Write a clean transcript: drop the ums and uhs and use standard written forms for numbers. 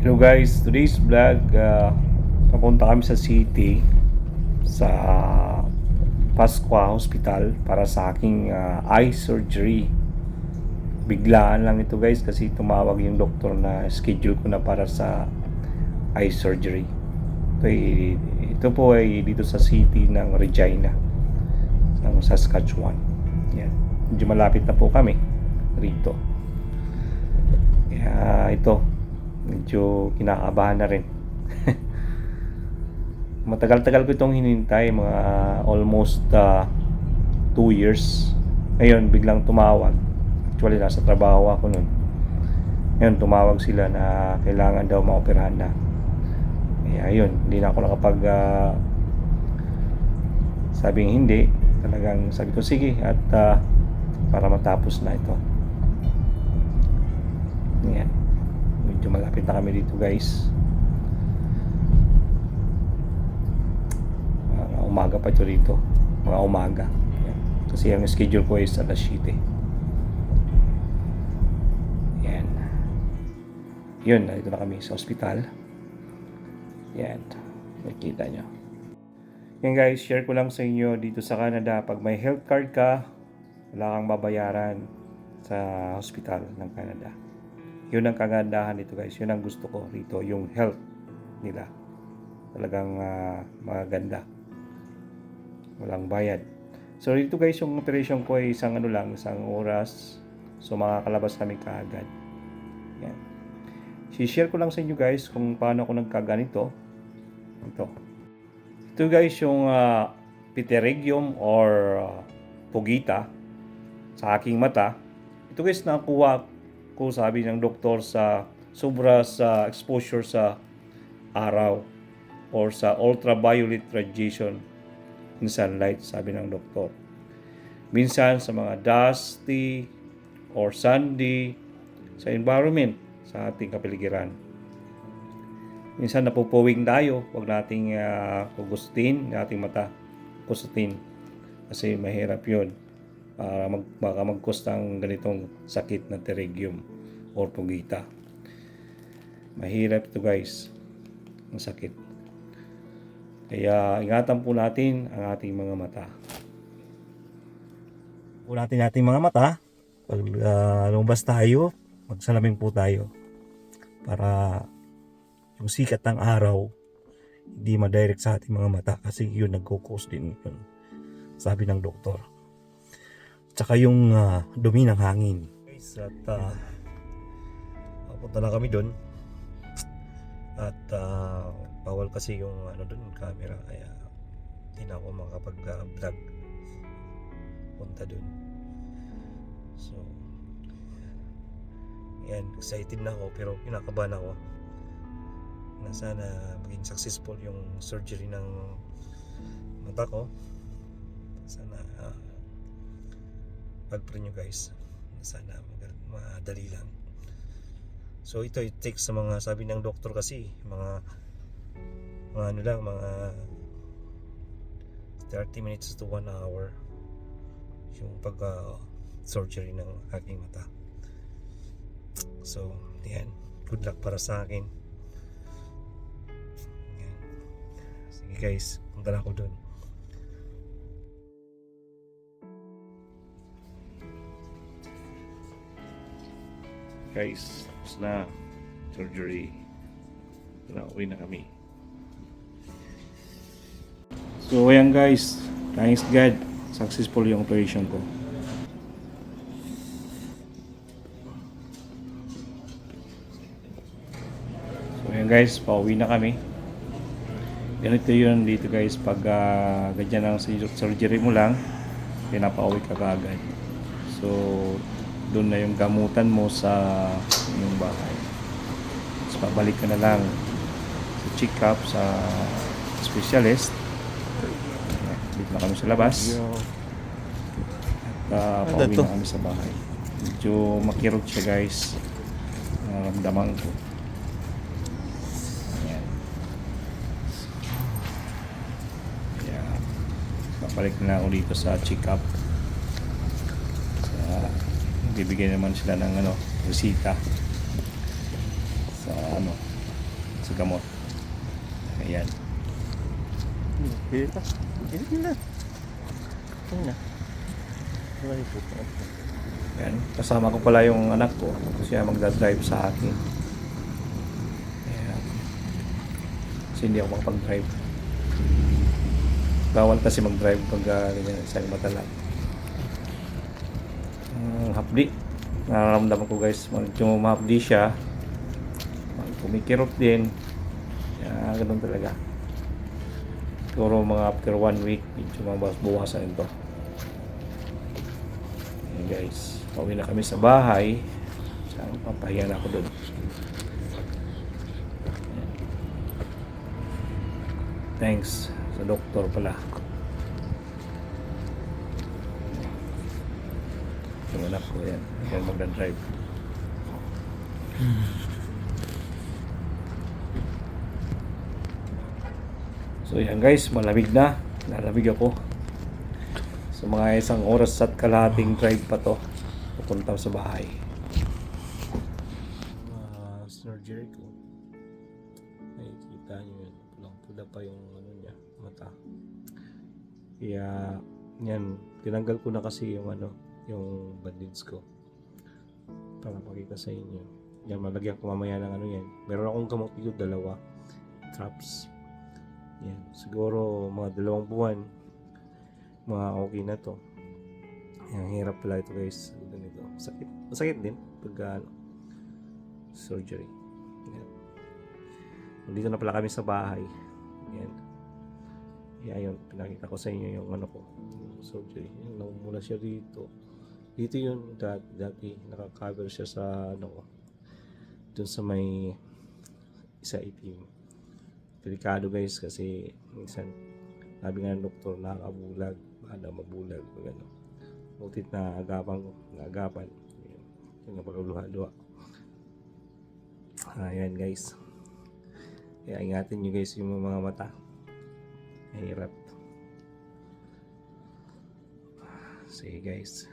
Hello guys, today's vlog, papunta kami sa city sa Pascua Hospital para sa aking eye surgery. Biglaan lang ito guys kasi tumawag yung doktor na schedule ko na para sa eye surgery. Ito po ay dito sa city ng Regina, ng Saskatchewan. Yan. Medyo malapit na po kami rito. Kaya ito, medyo kinakabahan na rin. Matagal-tagal ko itong hinintay, mga almost 2 years. Ngayon biglang tumawag. Actually nasa trabaho ako nun. Ngayon tumawag sila na kailangan daw maoperahan na. Kaya yun, hindi na ako nakapag sabing hindi. Talagang sabi ko sige at para matapos na ito. Yan. Medyo malapit na kami dito guys. Umaga pa ito dito, mga umaga. Yan. Kasi ang schedule ko is alas 7. Yan. Yun, nandito na kami sa ospital. Yan, nakikita nyo. Yan guys, share ko lang sa inyo dito sa Canada. Pag may health card ka, wala kang babayaran sa hospital ng Canada. Yun ang kagandahan dito guys. Yun ang gusto ko rito, yung health nila. Talagang maganda. Walang bayad. So dito guys, yung operation ko ay isang oras. So makakalabas kami kaagad. Yan. Si-share ko lang sa inyo guys kung paano ako nagkaganito. Ito guys yung pterygium or pugita sa aking mata. Ito guys nakuha ko, sabi ng doktor, sa sobra sa exposure sa araw or sa ultraviolet radiation in sunlight, sabi ng doktor. Minsan sa mga dusty or sandy sa environment, sa ating kapaligiran. Minsan napupuwing tayo, huwag nating kugustuhin, ating mata kugustuhin kasi mahirap yun para baka mag-cause ng ganitong sakit na pterygium or pugita. Mahirap ito guys, ang sakit. Kaya ingatan po natin ang ating mga mata. Ating mga mata. Pag lumabas tayo, magsalamin po tayo para yung sikat ng araw hindi ma-direct sa ating mga mata kasi yun nagkukos din yun, sabi ng doktor. Tsaka yung dumi ng hangin. At papunta na kami doon. At bawal kasi yung doon camera, kaya hindi na ako makapag-vlog punta doon. So yan, excited na ako pero kinakabahan ako na sana maging successful yung surgery ng mata ko. Sana pag-pray nyo guys, sana madali lang. So ito, it takes sa mga, sabi ng doktor kasi mga 30 minutes to 1 hour yung pag surgery ng aking mata. So yan, good luck para sa akin. Yan. Sige guys, punta na ako dun. Guys, tapos na surgery. Uwi na kami. So ayan guys, thanks God, successful yung operation ko. So ayan guys, pauwi na kami. Ganito yun dito guys, pag ganyan ang surgery mo lang, pinapauwi ka kaagad. So doon na yung gamutan mo sa inyong bahay. So pabalik ka na lang sa check-up sa specialist. Dito na kami sa labas. At pauwi na kami sa bahay. Medyo makirot siya guys. Naramdaman ko. Ayan. Kaya babalik na ako dito sa check-up. Bibigyan naman sila ng resita sa sa gamot. Ayan. Hindi na. Ano na? Wala po. Ayan. Kasama ko pala yung anak ko. Siya magdadrive sa akin. Ayan. Kasi hindi ako makapag-drive. Bawal kasi mag-drive pag ganyan, isang mata lang. Hapdi. Nararamdaman ko guys, medyo mahapdi siya. Kumikirot din. Kaya ganun talaga. Siguro mga after 1 week, medyo mabawas-bawasan ito. Ayan guys, pauwi na kami sa bahay. Saan papahiya na ako doon. Ayan. Thanks sa doktor pala. Yung anak ko yan. Yan magdadrive. So yan guys, malamig na. Nalamig ako. So mga isang oras at kalahating drive pa to. Pupunta sa bahay. Sir Jericho. Nakikita nyo yun. Pulang-pula pa yung ano niya, mata. Kaya yan, tinanggal ko na kasi yung ano, yung bandage ko. Para makita sa inyo. Yan, malagyan ko mamaya ng ano yan. Meron akong gamot dito, 2 drops. Yan, siguro mga 2 buwan mga okay na to. Yan, hirap pala ito guys. Ganito. Masakit din pag surgery. Yan. Dito na pala kami sa bahay. Yan. Yan, yun, pinakita ko sa inyo yung ano ko, yung surgery. Yan, mula siya dito. Dito yun, dati naka-cover siya sa ano ko. Dun sa may isa itim. Delikado guys kasi minsan sabi nga ng doktor nakakabulag, baka mabulag pag ano. Butit na agapan. Yung napaluluha-luha. Ayan guys. Kaya ingatin nyo guys yung mga mata. Mahirap. Sige guys.